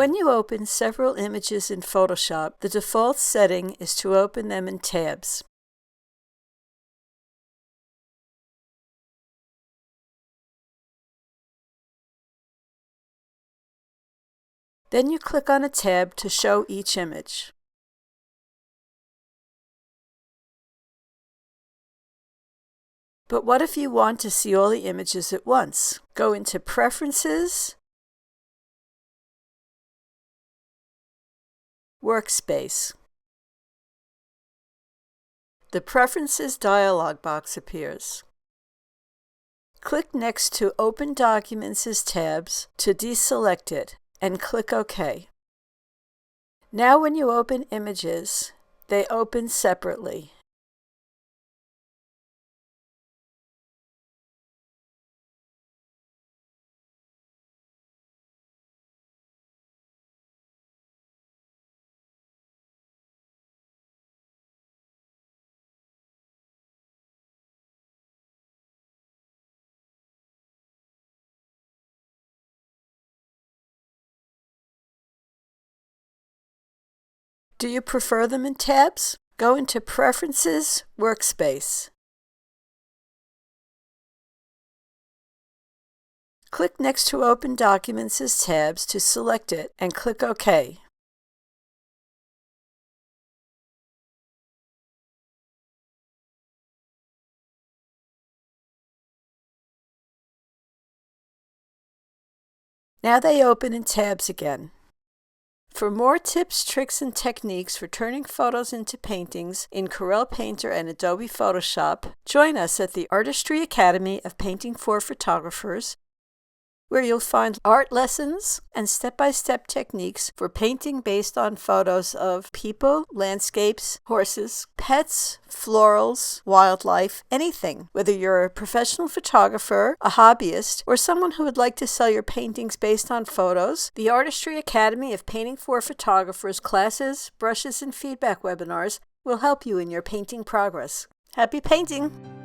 When you open several images in Photoshop, the default setting is to open them in tabs. Then you click on a tab to show each image. But what if you want to see all the images at once? Go into Preferences, Workspace. The Preferences dialog box appears. Click next to Open Documents as tabs to deselect it and click OK. Now when you open images, they open separately. Do you prefer them in tabs? Go into Preferences, Workspace. Click next to Open Documents as tabs to select it and click OK. Now they open in tabs again. For more tips, tricks, and techniques for turning photos into paintings in Corel Painter and Adobe Photoshop, join us at the Artistry Academy of Painting for Photographers, where you'll find art lessons and step-by-step techniques for painting based on photos of people, landscapes, horses, pets, florals, wildlife, anything. Whether you're a professional photographer, a hobbyist, or someone who would like to sell your paintings based on photos, the Artistry Academy of Painting for Photographers classes, brushes, and feedback webinars will help you in your painting progress. Happy painting!